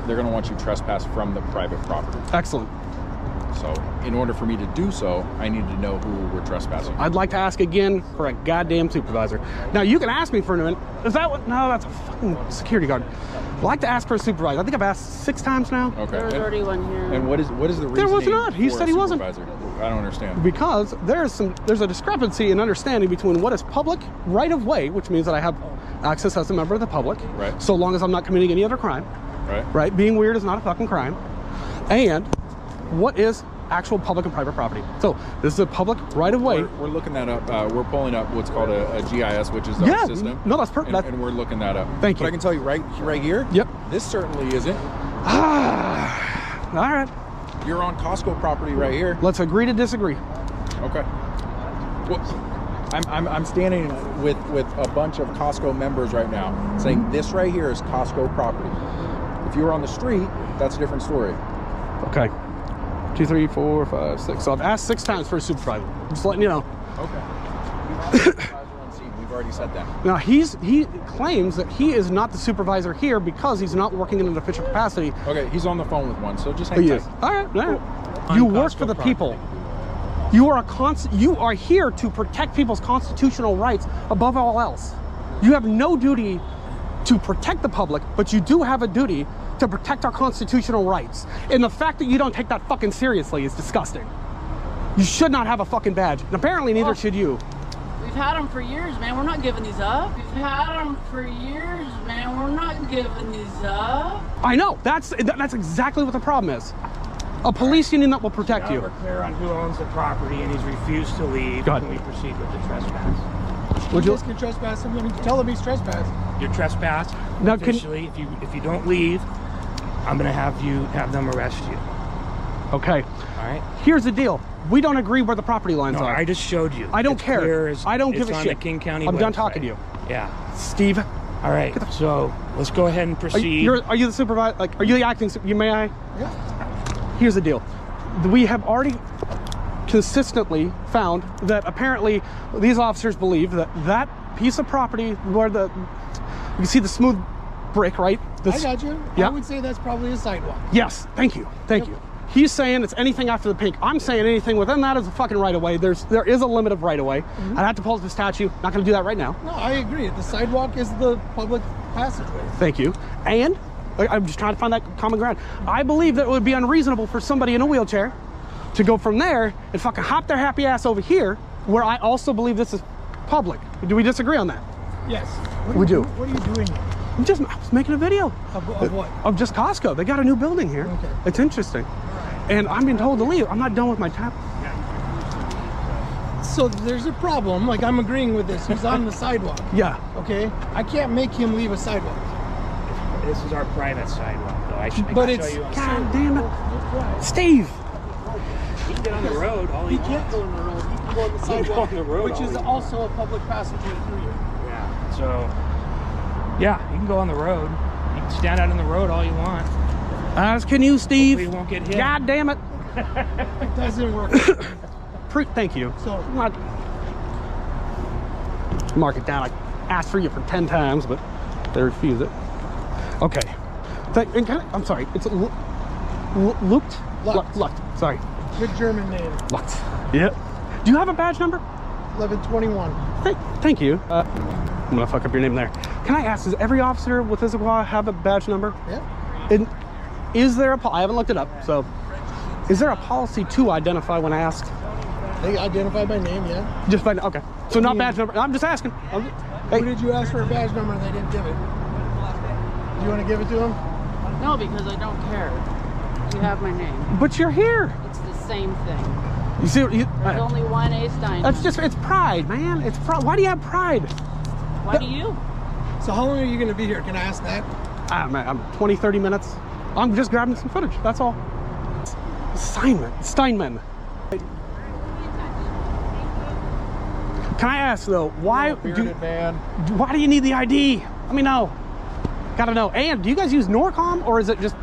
they're going to want you trespass from the private property. Excellent. So in order for me to do so, I need to know who we're trespassing. I'd like to ask again for a goddamn supervisor. Now, you can ask me for a minute. Is that what? No, that's a fucking security guard. I'd like to ask for a supervisor. I think I've asked 6 times now. Okay. There was already one here. And what is the reason? There was not. He said he wasn't. I don't understand. Because there's a discrepancy in understanding between what is public right of way, which means that I have access as a member of the public, right? So long as I'm not committing any other crime, right? Right? Being weird is not a fucking crime. And what is actual public and private property? So this is a public right of way. We're looking that up. We're pulling up what's called a GIS, which is our system. No, that's perfect. And we're looking that up. Thank you. But I can tell you right here. Yep. This certainly isn't. All right. You're on Costco property right here. Let's agree to disagree. Okay. Well, I'm standing with a bunch of Costco members right now saying this right here is Costco property. If you were on the street, that's a different story. Okay. 2, 3, 4, 5, 6. So I've asked 6 times for a supervisor. I'm just letting you know. Okay. We've already said that. Now he claims that he is not the supervisor here because he's not working in an official capacity. Okay, he's on the phone with one, so just hang tight. All right. You work for the people. You are you are here to protect people's constitutional rights above all else. You have no duty to protect the public, but you do have a duty to protect our constitutional rights. And the fact that you don't take that fucking seriously is disgusting. You should not have a fucking badge, and apparently neither should you. We've had them for years, man. We're not giving these up. We've had them for years, man. We're not giving these up. I know. That's exactly what the problem is. A police union that will protect you. We're clear on who owns the property, and he's refused to leave. Go ahead. And we proceed with the trespass. Would you can trespass him? Tell him he's trespassed. You're trespassed. Now, officially, if you don't leave, I'm gonna have them arrest you. Okay. All right. Here's the deal. We don't agree where the property lines are. I just showed you. I don't It's care. clear as- I don't give it's a on shit. the King County I'm done website. talking to you. Yeah. Steve. All right. So let's go ahead and proceed. Are you the supervisor? Like, are you the acting? May I? Yeah. Here's the deal. We have already consistently found that apparently these officers believe that that piece of property where you can see the smooth brick, right? I got you. Yeah. I would say that's probably a sidewalk. Yes. Thank you. Thank you. He's saying it's anything after the pink. I'm saying anything within that is a fucking right of way. There is a limit of right of way. I'd have to pull up the statue. Not going to do that right now. No, I agree. The sidewalk is the public passageway. Thank you. And I'm just trying to find that common ground. I believe that it would be unreasonable for somebody in a wheelchair to go from there and fucking hop their happy ass over here, where I also believe this is public. Do we disagree on that? Yes. We do. What are you doing here? I was making a video. Of what? Of just Costco. They got a new building here. Okay. It's interesting. And I'm being told to leave. I'm not done with my tap. So there's a problem. Like, I'm agreeing with this. He's on the sidewalk. Yeah. Okay? I can't make him leave a sidewalk. This is our private sidewalk, though. I can But show it's... you on God damn it. Steve. He can get on the road all he can't wants. go on the road. He can go on the He can sidewalk, go on the road which all is he also a public passageway through you. Yeah. So, yeah, you can go on the road. You can stand out in the road all you want. As can you, Steve. Hopefully you won't get hit. God damn it. It doesn't work. Thank you. So, mark it down. I asked for you for 10 times, but they refused it. Okay. I'm sorry. It's Lucht? Lucht. Sorry. good German name. Lucht. Yeah. Do you have a badge number? 1121. Thank you. I'm gonna fuck up your name there. Can I ask, does every officer with this have a badge number? Yeah. And is there I haven't looked it up, so is there a policy to identify when asked? They identify by name, yeah. Just by, okay. So not badge number. I'm just asking. Who did you ask for a badge number and they didn't give it? Do you want to give it to them? No, because I don't care. You have my name. But you're here. It's the same thing. You see, There's only one A Stein. That's just, it's pride, man. It's pride. Why do you have pride? Why do you? So how long are you going to be here? Can I ask that? I'm 20, 30 minutes. I'm just grabbing some footage. That's all. Steinman. Can I ask though, why man. why do you need the ID? Let me know. Gotta know. And do you guys use NORCOM or is it just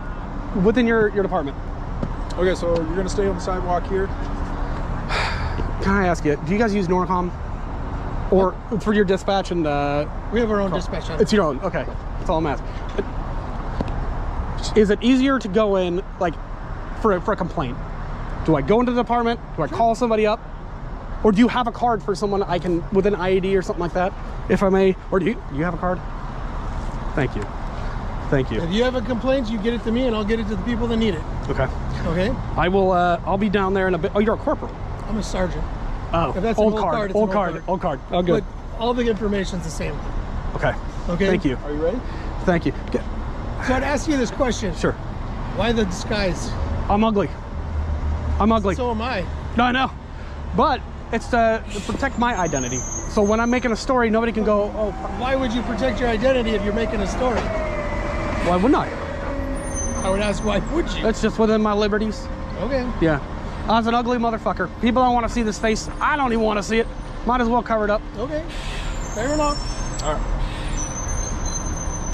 within your department? Okay, so you're gonna stay on the sidewalk here. Can I ask you, do you guys use NORCOM? Or for your dispatch and we have our own dispatch. It's your own, okay. That's all I'm asking. Is it easier to go in like for a complaint? Do I go into the department? Do I call somebody up? Or do you have a card for someone I can, with an IED or something like that, if I may? Or do you have a card? Thank you. Thank you. If you have a complaint, you get it to me and I'll get it to the people that need it. Okay. Okay? I will, I'll be down there in a bit. Oh, you're a corporal? I'm a sergeant. Oh, if that's an old card, it's old an card. Oh, good. But all the information's the same. Okay. Okay? Thank you. Are you ready? Thank you. So I'd ask you this question. Sure. Why the disguise? I'm ugly. I'm ugly. So am I. No, I know. But it's to protect my identity. So when I'm making a story, nobody can go, oh. Why would you protect your identity if you're making a story? Why wouldn't I? I would ask, why would you? It's just within my liberties. Okay. Yeah. I was an ugly motherfucker. People don't want to see this face. I don't even want to see it. Might as well cover it up. Okay. Fair enough. All right.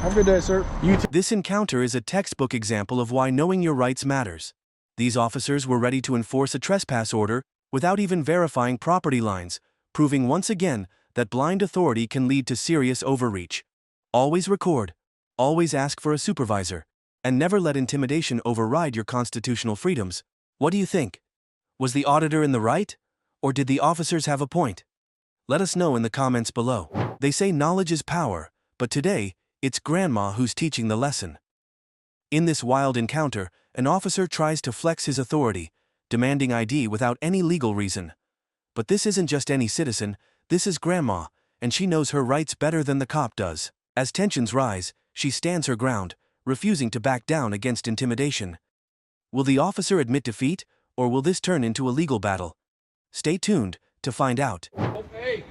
Have a good day, sir. This encounter is a textbook example of why knowing your rights matters. These officers were ready to enforce a trespass order without even verifying property lines, proving once again that blind authority can lead to serious overreach. Always record, always ask for a supervisor, and never let intimidation override your constitutional freedoms. What do you think? Was the auditor in the right? Or did the officers have a point? Let us know in the comments below. They say knowledge is power, but today, it's Grandma who's teaching the lesson. In this wild encounter, an officer tries to flex his authority, demanding ID without any legal reason. But this isn't just any citizen, this is Grandma, and she knows her rights better than the cop does. As tensions rise, she stands her ground, refusing to back down against intimidation. Will the officer admit defeat, or will this turn into a legal battle? Stay tuned to find out. Hey,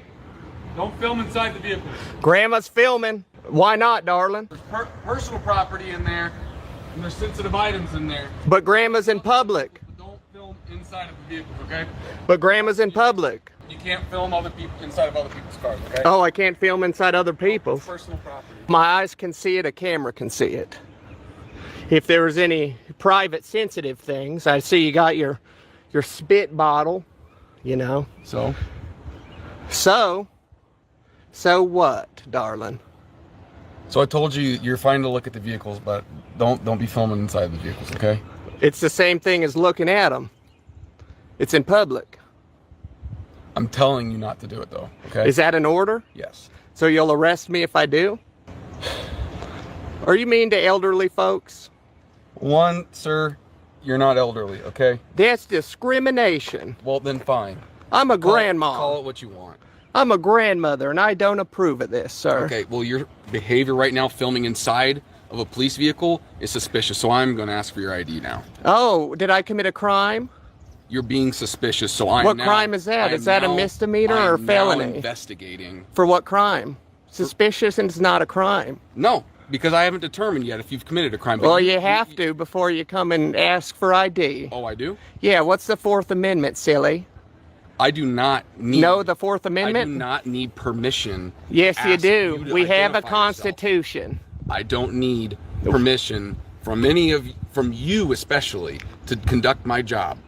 don't film inside the vehicle. Grandma's filming. Why not, darling? There's personal property in there, and there's sensitive items in there. But Grandma's in public. Don't film inside of the vehicles, okay? But Grandma's in public. You can't film other people inside of other people's cars, okay? Oh, I can't film inside other people's. Personal property. My eyes can see it, a camera can see it. If there was any private sensitive things, I see you got your spit bottle, you know. So what, darling? So I told you you're fine to look at the vehicles, but don't be filming inside the vehicles, okay? It's the same thing as looking at them. It's in public. I'm telling you not to do it though, okay? Is that an order? Yes. So you'll arrest me if I do? Are you mean to elderly folks? One, sir, you're not elderly, okay? That's discrimination. Well, then fine. I'm a grandma. Call it what you want. I'm a grandmother, and I don't approve of this, sir. Okay, well, your behavior right now, filming inside of a police vehicle, is suspicious, so I'm going to ask for your ID now. Oh, did I commit a crime? You're being suspicious, so I'm What crime is that? Is that a misdemeanor or a felony? I'm investigating. For what crime? Suspicious and it's not a crime. No, because I haven't determined yet if you've committed a crime. Well, you have to before you come and ask for ID. Oh, I do? Yeah, what's the Fourth Amendment, silly? I do not need... No, the Fourth Amendment? I do not need permission. Yes, you do. We have a identify constitution. I don't need permission from from you especially, to conduct my job.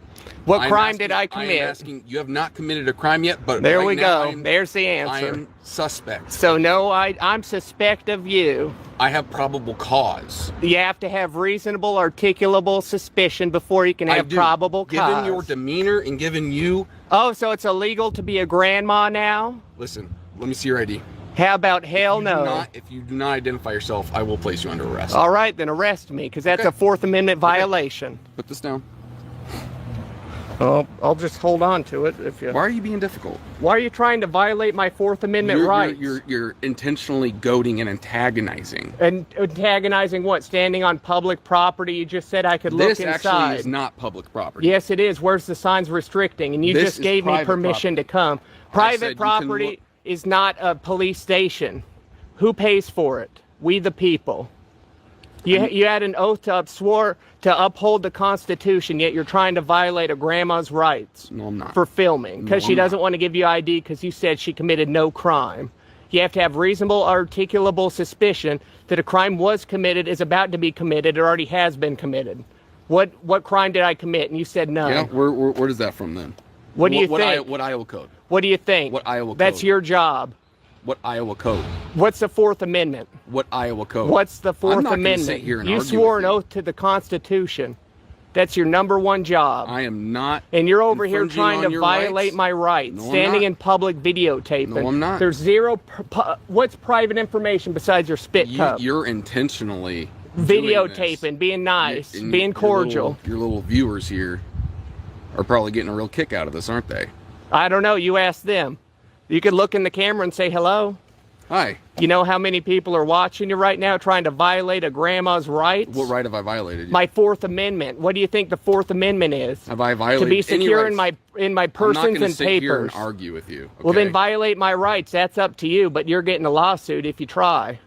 What crime did I commit? I'm asking, you have not committed a crime yet, but there right we now go. There's the answer. I am suspect. So no, I'm suspect of you. I have probable cause. You have to have reasonable, articulable suspicion before you can have probable cause. Given your demeanor and given you... Oh, so it's illegal to be a grandma now? Listen, let me see your ID. How about hell no? If you do not identify yourself, I will place you under arrest. All right, then arrest me, because that's a Fourth Amendment violation. Put this down. Oh, I'll just hold on to it if you... Why are you being difficult? Why are you trying to violate my Fourth Amendment rights? You're intentionally goading and antagonizing. And antagonizing what? Standing on public property? You just said I could look inside. This actually is not public property. Yes, it is. Where's the signs restricting? And you just gave me permission to come. Private property is not a police station. Who pays for it? We the people. You had an oath to swore to uphold the Constitution, yet you're trying to violate a grandma's rights. No, I'm not. For filming, because she doesn't want to give you ID because you said she committed no crime. You have to have reasonable, articulable suspicion that a crime was committed, is about to be committed, or already has been committed. What crime did I commit? And you said none. Yeah, where is that from then? What do you think? What Iowa code? What do you think? What Iowa code? That's your job. What Iowa code? What's the Fourth Amendment? What Iowa code? What's the Fourth I'm not Amendment? Sit here and you argue swore with an you. oath to the Constitution. That's your #1 job. I am not. And you're over here infringing trying on to your violate rights. my rights, No, I'm standing not. in public videotaping. No, I'm not. There's zero. What's private information besides your spit cup? You're intentionally Videotaping, being nice, And being cordial. Your little viewers here are probably getting a real kick out of this, aren't they? I don't know. You ask them. You could look in the camera and say hello. Hi. You know how many people are watching you right now trying to violate a grandma's rights? What right have I violated? My Fourth Amendment. What do you think the Fourth Amendment is? Have I violated to be any secure rights? in my I'm persons not gonna and sit here and papers. argue with you. Well, then okay? violate my rights. That's up to you. But you're getting a lawsuit if you try.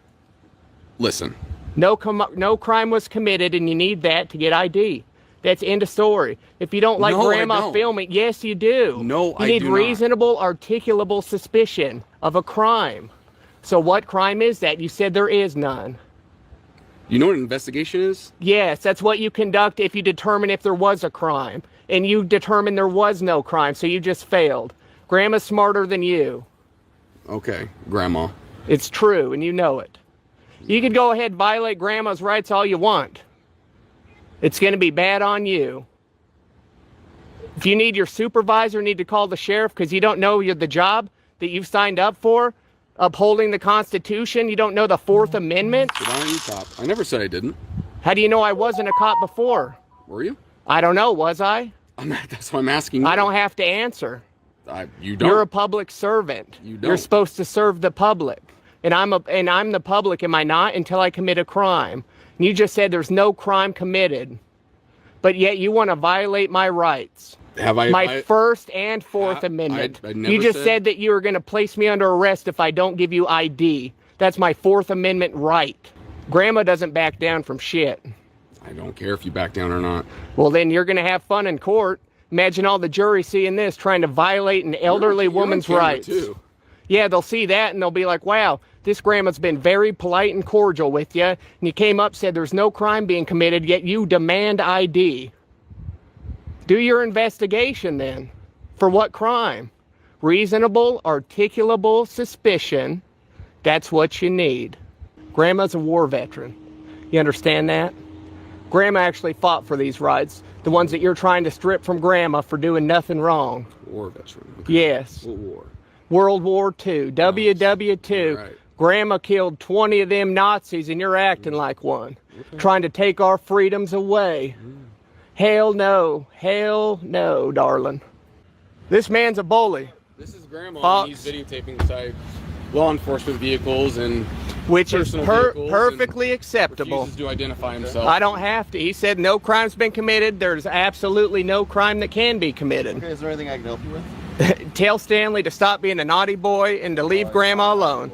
Listen. No crime was committed, and you need that to get ID. That's end of story. If you don't like No, I grandma don't. filming, yes, you do. No, you I need do not. reasonable, articulable suspicion of a crime. So what crime is that? You said there is none. You know what an investigation is? Yes, that's what you conduct if you determine if there was a crime. And you determined there was no crime, so you just failed. Grandma's smarter than you. Okay, Grandma. It's true, and you know it. You could go ahead and violate grandma's rights all you want. It's going to be bad on you. If you need your supervisor, need to call the sheriff because you don't know the job that you've signed up for, upholding the Constitution. You don't know the Fourth Amendment. Sit down, you cop. I never said I didn't. How do you know I wasn't a cop before? Were you? I don't know. Was I? That's what I'm asking you. I don't have to answer. You don't. You're a public servant. You don't. You're supposed to serve the public. And I'm the public, am I not? Until I commit a crime. And you just said there's no crime committed. But yet you want to violate my rights. Have I? My First and Fourth Amendment. I never You just said that you were going to place me under arrest if I don't give you ID. That's my Fourth Amendment right. Grandma doesn't back down from shit. I don't care if you back down or not. Well, then you're going to have fun in court. Imagine all the jury seeing this, trying to violate an elderly woman's you're on camera rights. too. Yeah, they'll see that and they'll be like, wow, this grandma's been very polite and cordial with you. And you came up, said there's no crime being committed, yet you demand ID. Do your investigation then. For what crime? Reasonable, articulable suspicion. That's what you need. Grandma's a war veteran. You understand that? Grandma actually fought for these rights. The ones that you're trying to strip from grandma for doing nothing wrong. War veteran. Okay. Yes. What war? World War II, WW2. Right. Grandma killed 20 of them Nazis and you're acting like one. Trying to take our freedoms away. Hell no, darling. This man's a bully. This is Grandma. Fox. And he's videotaping inside law enforcement vehicles and Which is personal vehicles perfectly and acceptable. refuses to identify himself. I don't have to. He said no crime's been committed. There's absolutely no crime that can be committed. Okay, is there anything I can help you with? Tell Stanley to stop being a naughty boy and to leave Grandma alone.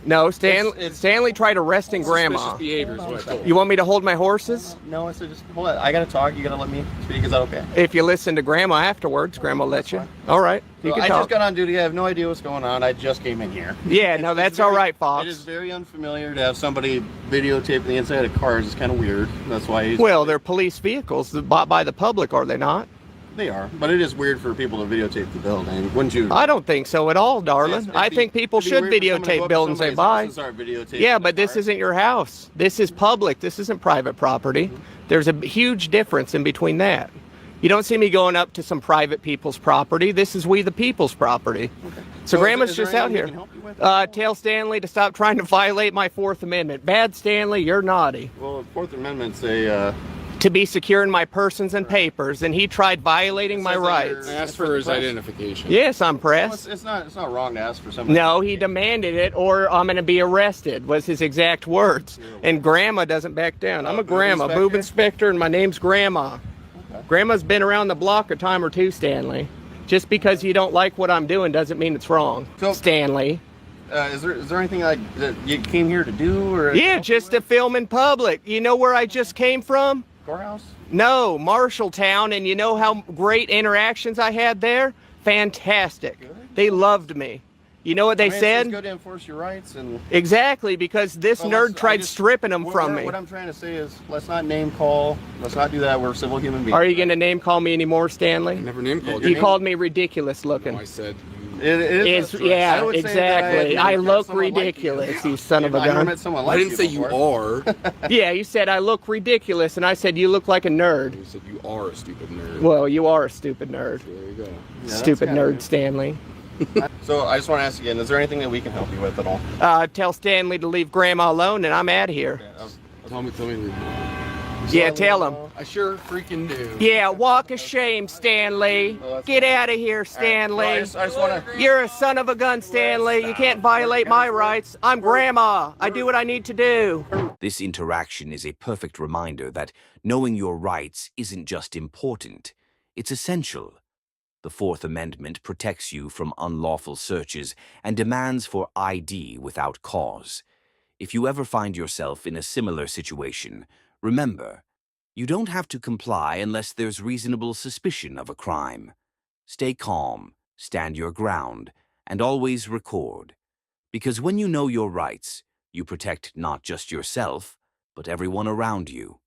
No, Stanley tried arresting Grandma. Suspicious behavior is what I told him. You want me to hold my horses? No, I said just hold on. I gotta talk. You gotta let me speak. Is that okay? If you listen to Grandma afterwards, Grandma will let you. All right, you So can I talk. just got on duty. I have no idea what's going on. I just came in here. Yeah, no, that's all right, Fox. It is very unfamiliar to have somebody videotape the inside of cars. It's kind of weird. That's why. Well, they're police vehicles bought by the public, are they not? They are, but it is weird for people to videotape the building. Wouldn't you? I don't think so at all, darling. I think people should videotape buildings they buy. Yeah, but this isn't your house. This is public. This isn't private property. There's a huge difference in between that. You don't see me going up to some private people's property. This is we the people's property. Okay. So Grandma's just out here. Tell Stanley to stop trying to violate my Fourth Amendment. Bad Stanley, you're naughty. Well, the Fourth Amendment's a... To be secure in my persons and papers, and he tried violating my rights. I asked for his identification. Yes, I'm pressed. It's not wrong to ask for somebody. No, he demanded it, or I'm going to be arrested, was his exact words. And Grandma doesn't back down. I'm a grandma, boob inspector, and my name's Grandma. Okay. Grandma's been around the block a time or two, Stanley. Just because you don't like what I'm doing doesn't mean it's wrong, Stanley. Is there anything like that you came here to do, or? Yeah, just to film in public. You know where I just came from? Courthouse? No, Marshalltown, and you know how great interactions I had there? Fantastic. Good. They loved me. You know what they said? It's good to enforce your rights and. Exactly, because this nerd tried stripping them from me. What I'm trying to say is, let's not name call. Let's not do that. We're civil human beings. Are you going to name call me anymore, Stanley? I never name called You called me ridiculous looking. No, I said. Yeah, exactly. I look ridiculous, you son of a gun. I didn't say you are. Yeah, you said I look ridiculous, and I said you look like a nerd. You said you are a stupid nerd. Well, you are a stupid nerd. There you go. Yeah, Stupid nerd, Stanley. So I just want to ask again, is there anything that we can help you with at all? Tell Stanley to leave Grandma alone, and I'm out of here. Tell me to leave. Yeah, tell him. I sure freaking do. Yeah, walk of shame, Stanley. Get out of here, Stanley. I just want to. You're a son of a gun, Stanley. You can't violate my rights. I'm Grandma. I do what I need to do. This interaction is a perfect reminder that knowing your rights isn't just important, it's essential. The Fourth Amendment protects you from unlawful searches and demands for ID without cause. If you ever find yourself in a similar situation, remember, you don't have to comply unless there's reasonable suspicion of a crime. Stay calm, stand your ground, and always record. Because when you know your rights, you protect not just yourself, but everyone around you.